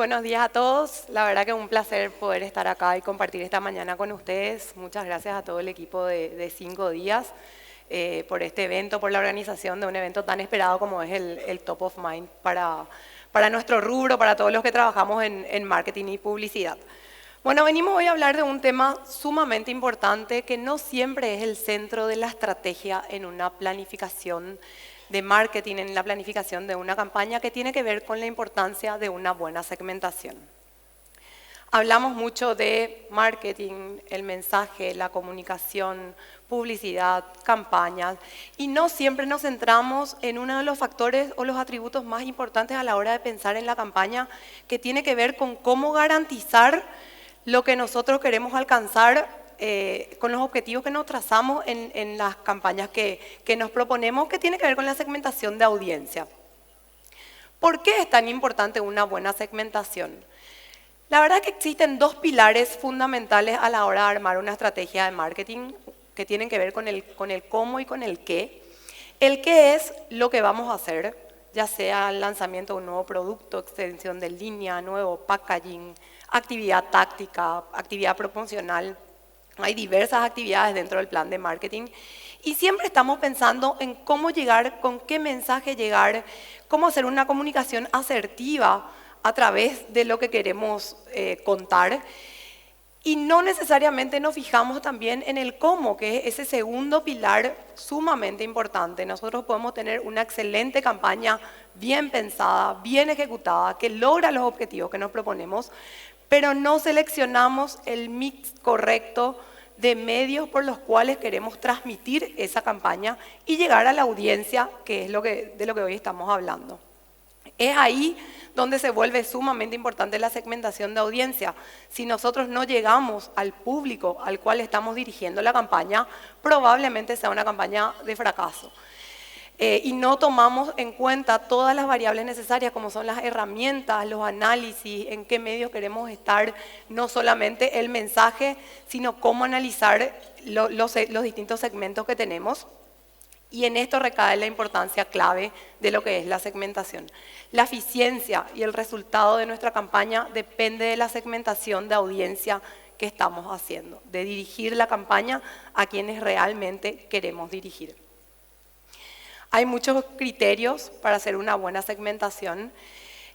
buenos días a todos. La verdad que es un placer poder estar acá y compartir esta mañana con ustedes. Muchas gracias a todo el equipo de 5 días por este evento, por la organización de un evento tan esperado como es el Top of Mind para nuestro rubro, para todos los que trabajamos en marketing y publicidad. Bueno, venimos hoy a hablar de un tema sumamente importante que no siempre es el centro de la estrategia en una planificación de marketing, en la planificación de una campaña, que tiene que ver con la importancia de una buena segmentación. Hablamos mucho de marketing, el mensaje, la comunicación, publicidad, campañas, y no siempre nos centramos en uno de los factores o los atributos más importantes a la hora de pensar en la campaña, que tiene que ver con cómo garantizar lo que nosotros queremos alcanzar con los objetivos que nos trazamos en las campañas que nos proponemos, que tiene que ver con la segmentación de audiencia. ¿Por qué es tan importante una buena segmentación? La verdad es que existen dos pilares fundamentales a la hora de armar una estrategia de marketing que tienen que ver con el cómo y con el qué. El qué es lo que vamos a hacer, ya sea el lanzamiento de un nuevo producto, extensión de línea, nuevo packaging, actividad táctica, actividad promocional. Hay diversas actividades dentro del plan de marketing y siempre estamos pensando en cómo llegar, con qué mensaje llegar, cómo hacer una comunicación asertiva a través de lo que queremos contar. Y no necesariamente nos fijamos también en el cómo, que es ese segundo pilar sumamente importante. Nosotros podemos tener una excelente campaña bien pensada, bien ejecutada, que logra los objetivos que nos proponemos, pero no seleccionamos el mix correcto de medios por los cuales queremos transmitir esa campaña y llegar a la audiencia, que es de lo que hoy estamos hablando. Es ahí donde se vuelve sumamente importante la segmentación de audiencia. Si nosotros no llegamos al público al cual estamos dirigiendo la campaña, probablemente sea una campaña de fracaso. Y no tomamos en cuenta todas las variables necesarias, como son las herramientas, los análisis, en qué medios queremos estar, no solamente el mensaje, sino cómo analizar los distintos segmentos que tenemos. Y en esto recae la importancia clave de lo que es la segmentación. La eficiencia y el resultado de nuestra campaña depende de la segmentación de audiencia que estamos haciendo, de dirigir la campaña a quienes realmente queremos dirigir. Hay muchos criterios para hacer una buena segmentación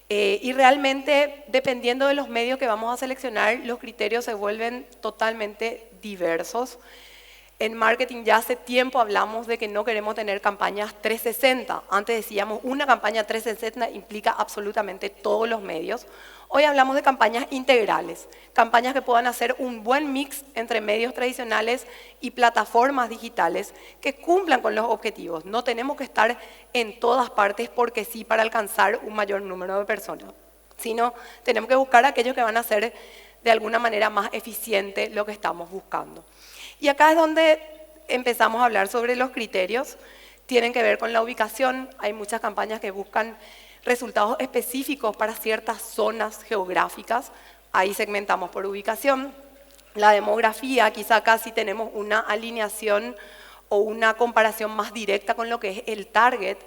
y realmente, dependiendo de los medios que vamos a seleccionar, los criterios se vuelven totalmente diversos. En marketing ya hace tiempo hablamos de que no queremos tener campañas 360. Antes decíamos una campaña 360 implica absolutamente todos los medios. Hoy hablamos de campañas integrales, campañas que puedan hacer un buen mix entre medios tradicionales y plataformas digitales que cumplan con los objetivos. No tenemos que estar en todas partes porque sí para alcanzar un mayor número de personas, sino tenemos que buscar aquellos que van a hacer de alguna manera más eficiente lo que estamos buscando. Y acá es donde empezamos a hablar sobre los criterios. Tienen que ver con la ubicación. Hay muchas campañas que buscan resultados específicos para ciertas zonas geográficas. Ahí segmentamos por ubicación. La demografía, quizá acá sí tenemos una alineación o una comparación más directa con lo que es el target.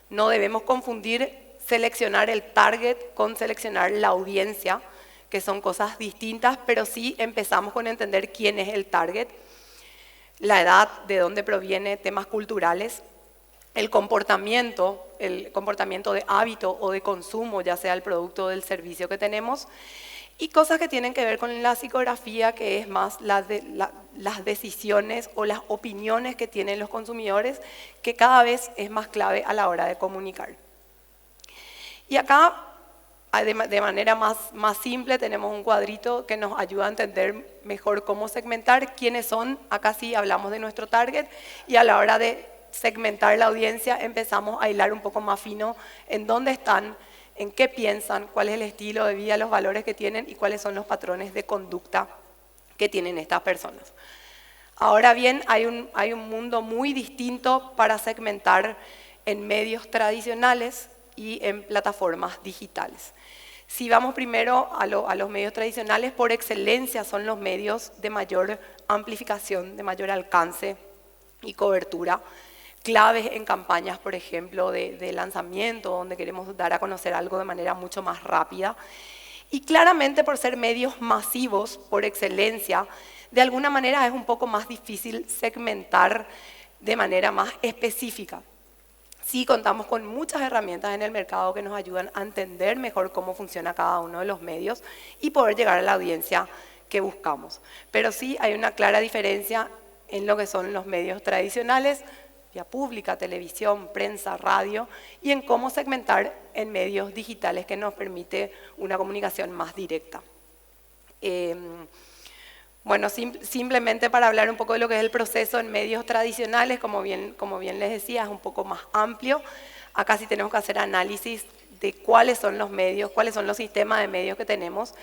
No debemos confundir seleccionar el target con seleccionar la audiencia, que son cosas distintas, pero sí empezamos con entender quién es el target, la edad, de dónde proviene, temas culturales, el comportamiento de hábito o de consumo, ya sea el producto o del servicio que tenemos, y cosas que tienen que ver con la psicografía, que es más las decisiones o las opiniones que tienen los consumidores, que cada vez es más clave a la hora de comunicar. Y acá, de manera más simple, tenemos un cuadrito que nos ayuda a entender mejor cómo segmentar, quiénes son. Acá sí hablamos de nuestro target y a la hora de segmentar la audiencia empezamos a hilar un poco más fino en dónde están, en qué piensan, cuál es el estilo de vida, los valores que tienen y cuáles son los patrones de conducta que tienen estas personas. Ahora bien, hay un mundo muy distinto para segmentar en medios tradicionales y en plataformas digitales. Si vamos primero a los medios tradicionales, por excelencia son los medios de mayor amplificación, de mayor alcance y cobertura, claves en campañas, por ejemplo, de lanzamiento, donde queremos dar a conocer algo de manera mucho más rápida. Y claramente por ser medios masivos por excelencia, de alguna manera es un poco más difícil segmentar de manera más específica. Sí, contamos con muchas herramientas en el mercado que nos ayudan a entender mejor cómo funciona cada uno de los medios y poder llegar a la audiencia que buscamos. Pero sí hay una clara diferencia en lo que son los medios tradicionales, vía pública, televisión, prensa, radio, y en cómo segmentar en medios digitales que nos permite una comunicación más directa. Bueno, simplemente para hablar un poco de lo que es el proceso en medios tradicionales, como bien les decía, es un poco más amplio. Acá sí tenemos que hacer análisis de cuáles son los medios, cuáles son los sistemas de medios que tenemos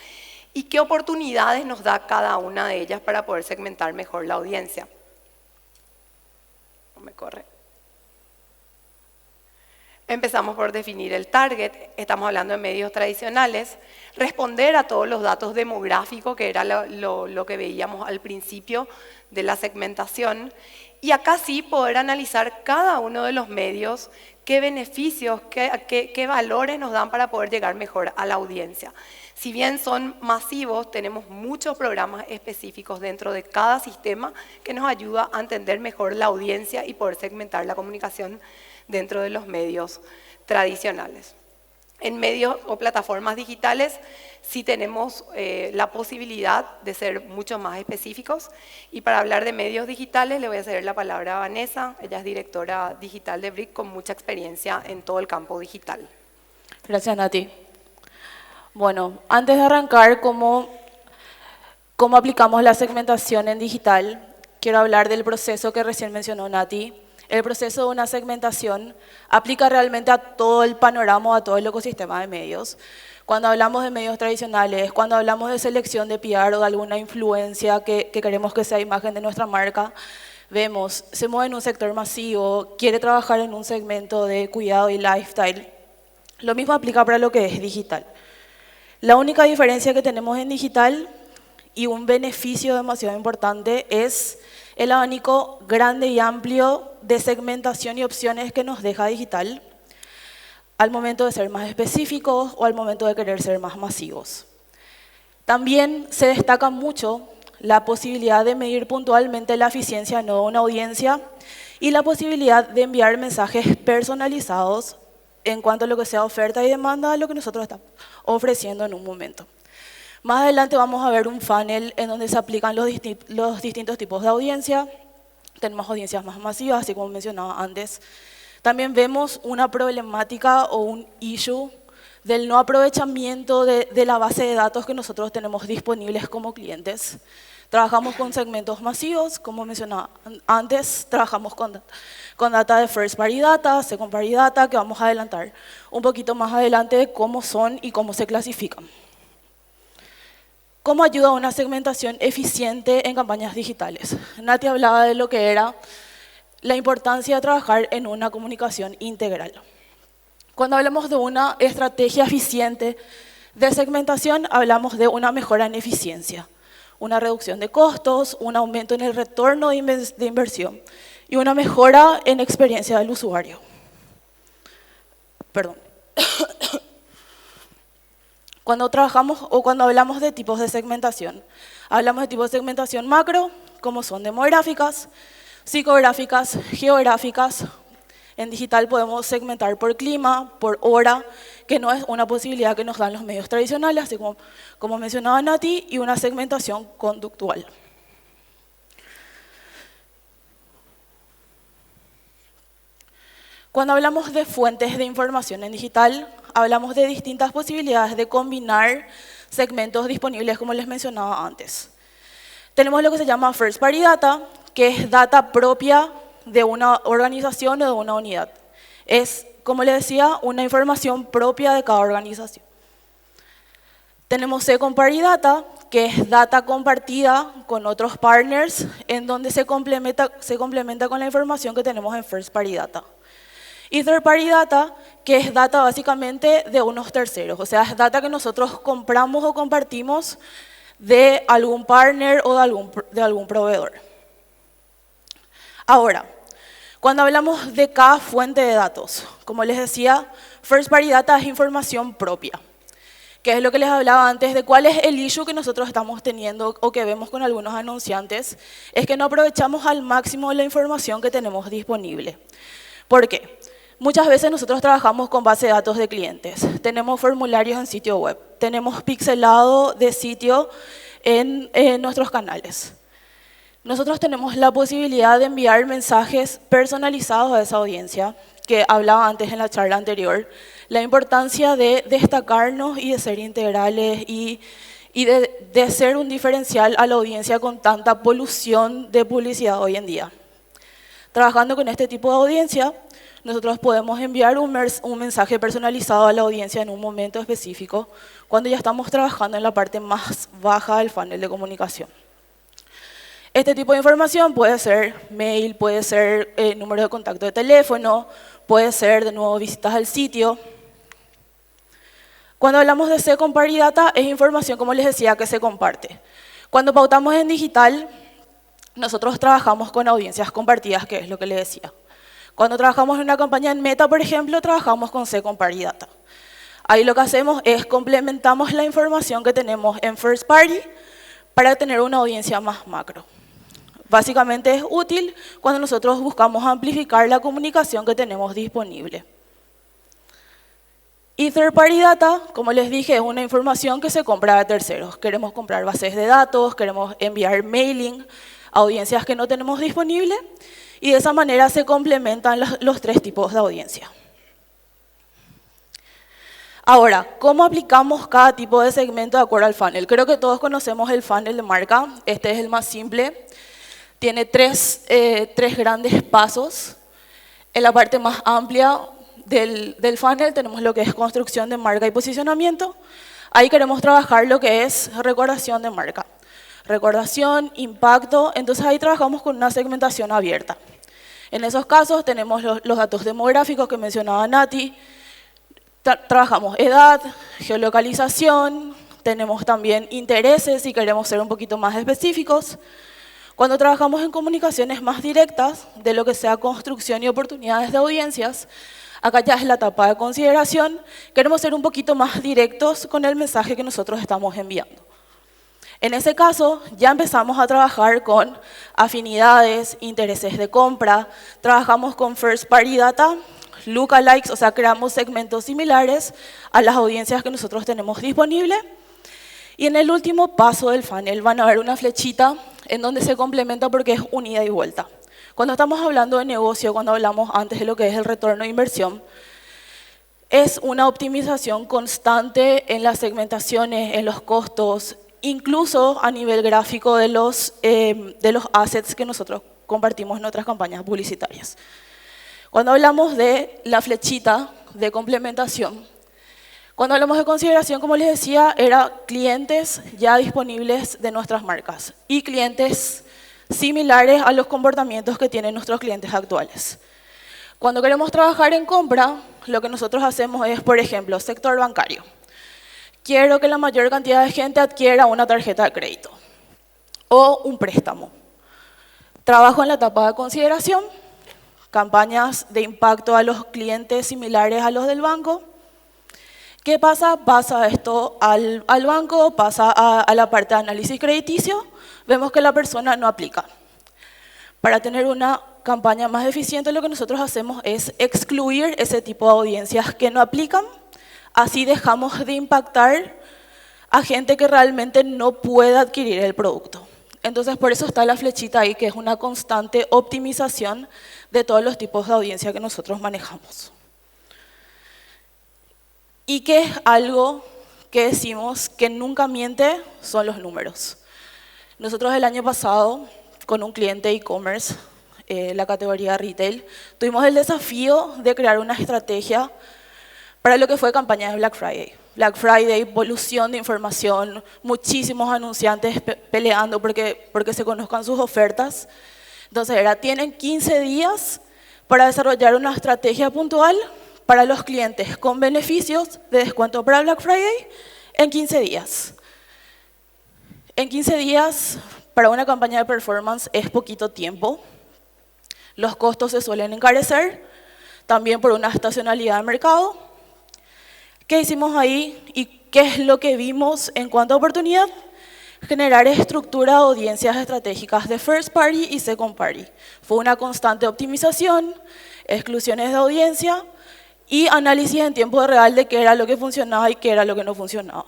y qué oportunidades nos da cada una de ellas para poder segmentar mejor la audiencia. No me corre. Empezamos por definir el target, estamos hablando de medios tradicionales, responder a todos los datos demográficos, que era lo que veíamos al principio de la segmentación, y acá sí poder analizar cada uno de los medios, qué beneficios, qué valores nos dan para poder llegar mejor a la audiencia. Si bien son masivos, tenemos muchos programas específicos dentro de cada sistema que nos ayuda a entender mejor la audiencia y poder segmentar la comunicación dentro de los medios tradicionales. En medios o plataformas digitales sí tenemos la posibilidad de ser mucho más específicos, y para hablar de medios digitales le voy a ceder la palabra a Vanessa. Ella es directora digital de Brick con mucha experiencia en todo el campo digital. Gracias, Nati. Bueno, antes de arrancar cómo aplicamos la segmentación en digital, quiero hablar del proceso que recién mencionó Nati. El proceso de una segmentación aplica realmente a todo el panorama, a todo el ecosistema de medios. Cuando hablamos de medios tradicionales, cuando hablamos de selección de PR o de alguna influencia que queremos que sea imagen de nuestra marca, vemos, se mueve en un sector masivo, quiere trabajar en un segmento de cuidado y lifestyle. Lo mismo aplica para lo que es digital. La única diferencia que tenemos en digital y un beneficio demasiado importante es el abanico grande y amplio de segmentación y opciones que nos deja digital al momento de ser más específicos o al momento de querer ser más masivos. También se destaca mucho la posibilidad de medir puntualmente la eficiencia no de una audiencia y la posibilidad de enviar mensajes personalizados en cuanto a lo que sea oferta y demanda, a lo que nosotros estamos ofreciendo en un momento. Más adelante vamos a ver un funnel en donde se aplican los distintos tipos de audiencia. Tenemos audiencias más masivas, así como mencionaba antes. También vemos una problemática o un issue del no aprovechamiento de la base de datos que nosotros tenemos disponibles como clientes. Trabajamos con segmentos masivos, como mencionaba antes, trabajamos con data de first party data, second party data, que vamos a adelantar un poquito más adelante de cómo son y cómo se clasifican. ¿Cómo ayuda a una segmentación eficiente en campañas digitales? Nati hablaba de lo que era la importancia de trabajar en una comunicación integral. Cuando hablamos de una estrategia eficiente de segmentación, hablamos de una mejora en eficiencia, una reducción de costos, un aumento en el retorno de inversión y una mejora en experiencia del usuario. Perdón. Cuando trabajamos o cuando hablamos de tipos de segmentación, hablamos de tipos de segmentación macro, como son demográficas, psicográficas, geográficas. En digital podemos segmentar por clima, por hora, que no es una posibilidad que nos dan los medios tradicionales, así como mencionaba Nati, y una segmentación conductual. Cuando hablamos de fuentes de información en digital, hablamos de distintas posibilidades de combinar segmentos disponibles, como les mencionaba antes. Tenemos lo que se llama first party data, que es data propia de una organización o de una unidad. Es, como les decía, una información propia de cada organización. Tenemos second party data, que es data compartida con otros partners, en donde se complementa con la información que tenemos en first party data. Y third party data, que es data básicamente de unos terceros, o sea, es data que nosotros compramos o compartimos de algún partner o de algún proveedor. Ahora, cuando hablamos de cada fuente de datos, como les decía, first party data es información propia, que es lo que les hablaba antes, de cuál es el issue que nosotros estamos teniendo o que vemos con algunos anunciantes, es que no aprovechamos al máximo la información que tenemos disponible. ¿Por qué? Muchas veces nosotros trabajamos con base de datos de clientes, tenemos formularios en sitio web, tenemos pixelado de sitio en nuestros canales. Nosotros tenemos la posibilidad de enviar mensajes personalizados a esa audiencia, que hablaba antes en la charla anterior, la importancia de destacarnos y de ser integrales y de ser un diferencial a la audiencia con tanta polución de publicidad hoy en día. Trabajando con este tipo de audiencia, nosotros podemos enviar un mensaje personalizado a la audiencia en un momento específico, cuando ya estamos trabajando en la parte más baja del funnel de comunicación. Este tipo de información puede ser mail, puede ser número de contacto de teléfono, puede ser de nuevo visitas al sitio. Cuando hablamos de Second Party Data, es información, como les decía, que se comparte. Cuando pautamos en digital, nosotros trabajamos con audiencias compartidas, que es lo que les decía. Cuando trabajamos en una campaña en Meta, por ejemplo, trabajamos con Second Party Data. Ahí lo que hacemos es complementamos la información que tenemos en First Party para tener una audiencia más macro. Básicamente es útil cuando nosotros buscamos amplificar la comunicación que tenemos disponible. Y Third Party Data, como les dije, es una información que se compra a terceros. Queremos comprar bases de datos, queremos enviar mailing a audiencias que no tenemos disponibles y de esa manera se complementan los tres tipos de audiencia. Ahora, ¿cómo aplicamos cada tipo de segmento de acuerdo al funnel? Creo que todos conocemos el funnel de marca, este es el más simple. Tiene tres grandes pasos. En la parte más amplia del funnel tenemos lo que es construcción de marca y posicionamiento. Ahí queremos trabajar lo que es recordación de marca. Recordación, impacto, entonces ahí trabajamos con una segmentación abierta. En esos casos tenemos los datos demográficos que mencionaba Nati, trabajamos edad, geolocalización, tenemos también intereses si queremos ser un poquito más específicos. Cuando trabajamos en comunicaciones más directas, de lo que sea construcción y oportunidades de audiencias, acá ya es la etapa de consideración, queremos ser un poquito más directos con el mensaje que nosotros estamos enviando. En ese caso, ya empezamos a trabajar con afinidades, intereses de compra, trabajamos con First Party Data, lookalikes, o sea, creamos segmentos similares a las audiencias que nosotros tenemos disponibles. Y en el último paso del funnel van a ver una flechita en donde se complementa porque es un ida y vuelta. Cuando estamos hablando de negocio, cuando hablamos antes de lo que es el retorno de inversión, es una optimización constante en las segmentaciones, en los costos, incluso a nivel gráfico de los assets que nosotros compartimos en otras campañas publicitarias. Cuando hablamos de la flechita de complementación, cuando hablamos de consideración, como les decía, era clientes ya disponibles de nuestras marcas y clientes similares a los comportamientos que tienen nuestros clientes actuales. Cuando queremos trabajar en compra, lo que nosotros hacemos es, por ejemplo, sector bancario. Quiero que la mayor cantidad de gente adquiera una tarjeta de crédito o un préstamo. Trabajo en la etapa de consideración, campañas de impacto a los clientes similares a los del banco. ¿Qué pasa? Pasa esto al banco, pasa a la parte de análisis crediticio, vemos que la persona no aplica. Para tener una campaña más eficiente, lo que nosotros hacemos es excluir ese tipo de audiencias que no aplican, así dejamos de impactar a gente que realmente no puede adquirir el producto. Entonces, por eso está la flechita ahí, que es una constante optimización de todos los tipos de audiencia que nosotros manejamos. Y que es algo que decimos que nunca miente, son los números. Nosotros el año pasado, con un cliente e-commerce, la categoría retail, tuvimos el desafío de crear una estrategia para lo que fue campaña de Black Friday. Black Friday, polución de información, muchísimos anunciantes peleando porque se conozcan sus ofertas. Entonces tienen 15 días para desarrollar una estrategia puntual para los clientes con beneficios de descuento para Black Friday en 15 días. En 15 días, para una campaña de performance es poquito tiempo. Los costos se suelen encarecer, también por una estacionalidad de mercado. ¿Qué hicimos ahí y ¿Qué es lo que vimos en cuanto a oportunidad? Generar estructura de audiencias estratégicas de first party y second party. Fue una constante optimización, exclusiones de audiencia y análisis en tiempo real de qué era lo que funcionaba y qué era lo que no funcionaba.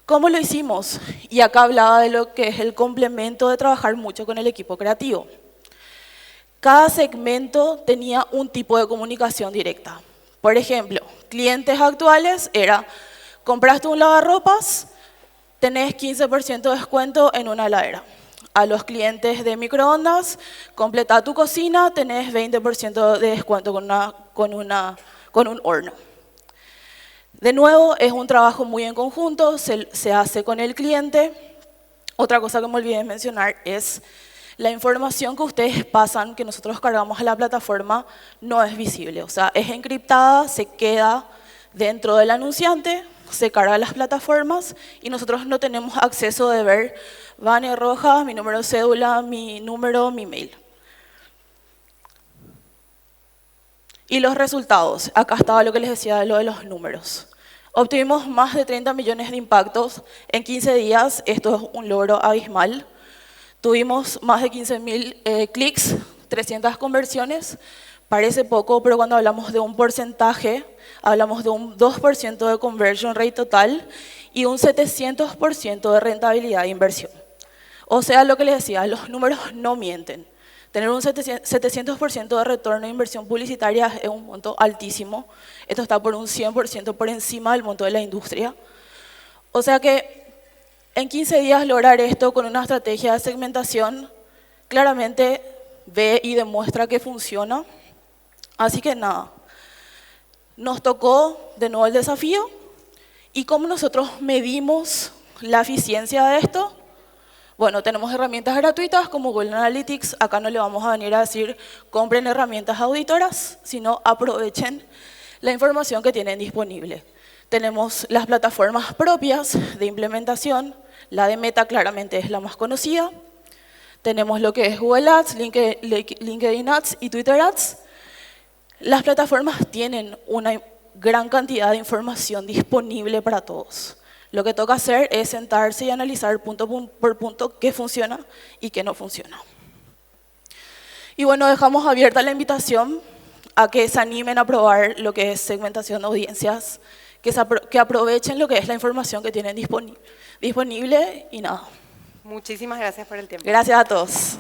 ¿Cómo lo hicimos? Y acá hablaba de lo que es el complemento de trabajar mucho con el equipo creativo. Cada segmento tenía un tipo de comunicación directa. Por ejemplo, clientes actuales era, compraste un lavarropas, tenés 15% de descuento en una heladera. A los clientes de microondas, completa tu cocina, tenés 20% de descuento con un horno. De nuevo, es un trabajo muy en conjunto, se hace con el cliente. Otra cosa que me olvidé de mencionar es la información que ustedes pasan, que nosotros cargamos a la plataforma, no es visible. O sea, es encriptada, se queda dentro del anunciante, se carga a las plataformas y nosotros no tenemos acceso de ver banner roja, mi número de cédula, mi número, mi mail. Y los resultados, acá estaba lo que les decía de lo de los números. Obtuvimos más de 30 millones de impactos en 15 días, esto es un logro abismal. Tuvimos más de 15.000 clics, 300 conversiones. Parece poco, pero cuando hablamos de un porcentaje, hablamos de un 2% de conversion rate total y un 700% de rentabilidad de inversión. O sea, lo que les decía, los números no mienten. Tener un 700% de retorno de inversión publicitaria es un monto altísimo. Esto está por un 100% por encima del monto de la industria. O sea que en 15 días lograr esto con una estrategia de segmentación claramente ve y demuestra que funciona. Así que nada, nos tocó de nuevo el desafío. ¿Y cómo nosotros medimos la eficiencia de esto? Bueno, tenemos herramientas gratuitas como Google Analytics. Acá no le vamos a venir a decir compren herramientas auditoras, sino aprovechen la información que tienen disponible. Tenemos las plataformas propias de implementación. La de Meta claramente es la más conocida. Tenemos lo que es Google Ads, LinkedIn Ads y Twitter Ads. Las plataformas tienen una gran cantidad de información disponible para todos. Lo que toca hacer es sentarse y analizar punto por punto qué funciona y qué no funciona. Y bueno, dejamos abierta la invitación a que se animen a probar lo que es segmentación de audiencias, que aprovechen lo que es la información que tienen disponible y nada. Muchísimas gracias por el tiempo. Gracias a todos.